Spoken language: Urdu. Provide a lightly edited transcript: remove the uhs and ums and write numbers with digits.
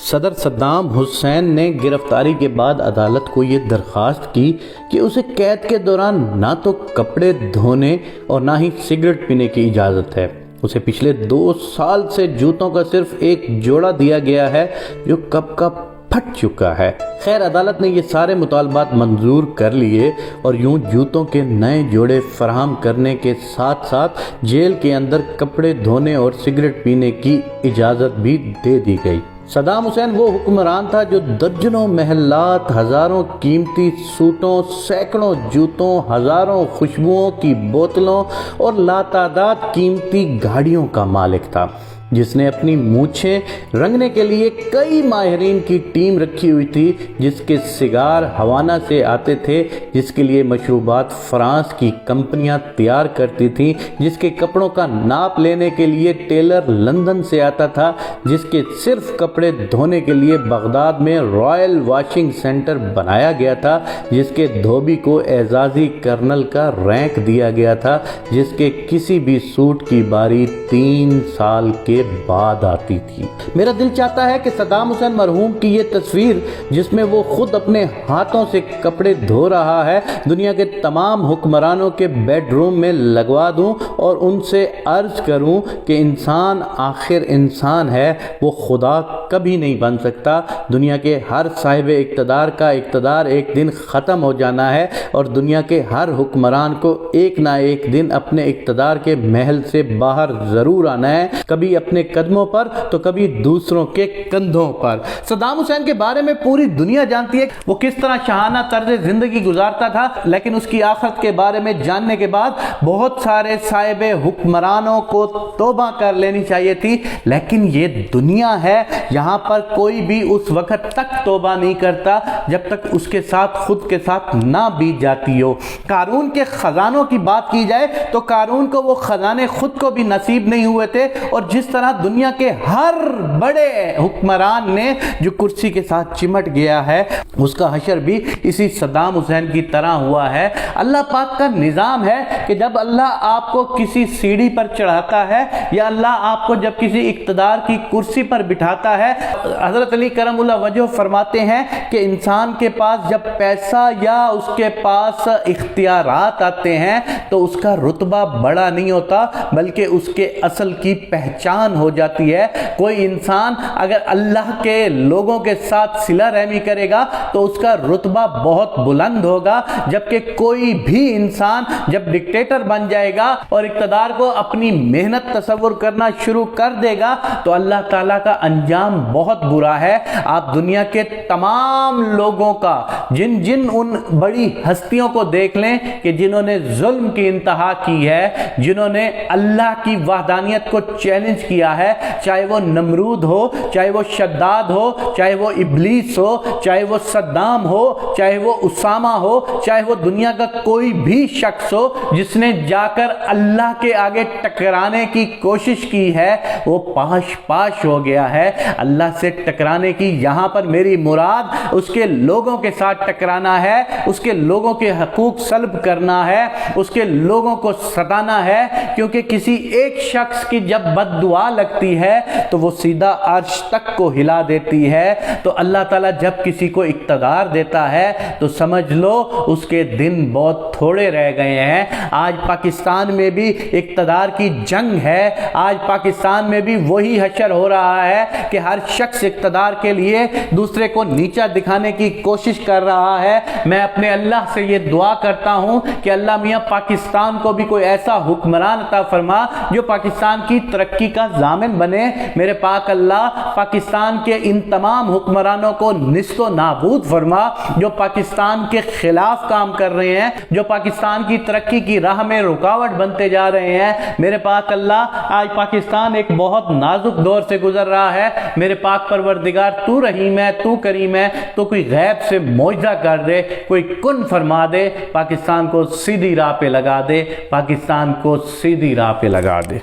صدر صدام حسین نے گرفتاری کے بعد عدالت کو یہ درخواست کی کہ اسے قید کے دوران نہ تو کپڑے دھونے اور نہ ہی سگریٹ پینے کی اجازت ہے۔ اسے پچھلے 2 سال سے جوتوں کا صرف ایک جوڑا دیا گیا ہے جو کب کا پھٹ چکا ہے۔ خیر، عدالت نے یہ سارے مطالبات منظور کر لیے اور یوں جوتوں کے نئے جوڑے فراہم کرنے کے ساتھ ساتھ جیل کے اندر کپڑے دھونے اور سگریٹ پینے کی اجازت بھی دے دی گئی۔ صدام حسین وہ حکمران تھا جو درجنوں محلات، ہزاروں قیمتی سوٹوں، سینکڑوں جوتوں، ہزاروں خوشبوؤں کی بوتلوں اور لاتعداد قیمتی گاڑیوں کا مالک تھا، جس نے اپنی مونچھیں رنگنے کے لیے کئی ماہرین کی ٹیم رکھی ہوئی تھی، جس کے سگار ہوانہ سے آتے تھے، جس کے لیے مشروبات فرانس کی کمپنیاں تیار کرتی تھیں، جس کے کپڑوں کا ناپ لینے کے لیے ٹیلر لندن سے آتا تھا، جس کے صرف کپڑے دھونے کے لیے بغداد میں رائل واشنگ سینٹر بنایا گیا تھا، جس کے دھوبی کو اعزازی کرنل کا رینک دیا گیا تھا، جس کے کسی بھی سوٹ کی باری 3 سال کے بعد آتی تھی۔ میرا دل چاہتا ہے کہ صدام حسین مرحوم کی یہ تصویر، جس میں وہ خود اپنے ہاتھوں سے کپڑے دھو رہا ہے، دنیا کے تمام حکمرانوں کے بیڈ روم میں لگوا دوں اور ان سے عرض کروں کہ انسان آخر انسان ہے، وہ خدا کبھی نہیں بن سکتا۔ دنیا کے ہر صاحب اقتدار کا اقتدار ایک دن ختم ہو جانا ہے اور دنیا کے ہر حکمران کو ایک نہ ایک دن اپنے اقتدار کے محل سے باہر ضرور آنا ہے، کبھی اپنے قدموں پر تو کبھی دوسروں کے کندھوں پر۔ صدام حسین کے بارے میں پوری دنیا جانتی ہے وہ کس طرح شاہانہ طرز زندگی گزارتا تھا، لیکن اس کی آخرت کے بارے میں جاننے کے بعد بہت سارے صاحب حکمرانوں کو توبہ کر لینی چاہیے تھی، لیکن یہ دنیا ہے، یہاں پر کوئی بھی اس وقت تک توبہ نہیں کرتا جب تک اس کے ساتھ خود کے ساتھ نہ بیت جاتی ہو۔ قارون کے خزانوں کی بات کی جائے تو قارون کو وہ خزانے خود کو بھی نصیب نہیں ہوئے تھے، اور جس طرح دنیا کے ہر بڑے حکمران نے جو کرسی کے ساتھ چمٹ گیا ہے، اس کا حشر بھی اسی صدام حسین کی طرح ہوا ہے۔ اللہ پاک کا نظام ہے کہ جب اللہ آپ کو کسی سیڑھی پر چڑھاتا ہے یا اللہ آپ کو جب کسی اقتدار کی کرسی پر بٹھاتا ہے، حضرت علی کرم اللہ وجہ فرماتے ہیں کہ انسان کے پاس جب پیسہ یا اس کے پاس اختیارات آتے ہیں تو اس کا رتبہ بڑا نہیں ہوتا، بلکہ اس کے اصل کی پہچان ہو جاتی ہے۔ کوئی انسان اگر اللہ کے لوگوں کے ساتھ صلہ رحمی کرے گا تو اس کا رتبہ بہت بلند ہوگا، جبکہ کوئی بھی انسان جب ڈکٹیٹر بن جائے گا اور اقتدار کو اپنی محنت تصور کرنا شروع کر دے گا تو اللہ تعالیٰ کا انجام بہت برا ہے۔ آپ دنیا کے تمام لوگوں کا جن ان بڑی ہستیوں کو دیکھ لیں کہ جنہوں نے ظلم کی انتہا کی ہے، جنہوں نے اللہ کی وحدانیت کو چیلنج کیا ہے، چاہے وہ نمرود ہو، چاہے وہ شداد ہو، چاہے وہ ابلیس ہو، چاہے وہ صدام ہو، چاہے وہ اسامہ ہو، چاہے وہ دنیا کا کوئی بھی شخص ہو جس نے جا کر اللہ کے آگے ٹکرانے کی کوشش کی ہے، وہ پاش پاش ہو گیا ہے۔ اللہ سے ٹکرانے کی یہاں پر میری مراد اس کے لوگوں کے ساتھ ٹکرانا ہے، اس کے لوگوں کے حقوق سلب کرنا ہے، اس کے لوگوں کو ستانا ہے، کیونکہ کسی ایک شخص کی جب بد دعا لگتی ہے تو وہ سیدھا عرش تک کو ہلا دیتی ہے۔ تو اللہ تعالیٰ جب کسی کو اقتدار دیتا ہے تو سمجھ لو اس کے دن بہت تھوڑے رہ گئے ہیں۔ آج پاکستان میں بھی اقتدار کی جنگ ہے، آج پاکستان میں بھی وہی حشر ہو رہا ہے کہ ہر شخص اقتدار کے لیے دوسرے کو نیچا دکھانے کی کوشش کر رہا ہے۔ میں اپنے اللہ سے یہ دعا کرتا ہوں کہ اللہ میاں پاکستان کو بھی کوئی ایسا حکمران عطا فرما جو پاکستان کی ترقی کا ضامن بنے۔ میرے پاک اللہ پاکستان کے ان تمام حکمرانوں کو نیست و نابود فرما جو پاکستان کے خلاف کام کر رہے ہیں، جو پاکستان کی ترقی کی راہ میں رکاوٹ بنتے جا رہے ہیں۔ میرے پاک اللہ، آج پاکستان ایک بہت نازک دور سے گزر رہا ہے۔ میرے پاک پروردگار، تو رحیم ہے، تو کریم ہے، تو کوئی غیب سے معجزہ کر دے، کوئی کن فرما دے، پاکستان کو سیدھی راہ پہ لگا دے، پاکستان کو سیدھی راہ پہ لگا دے۔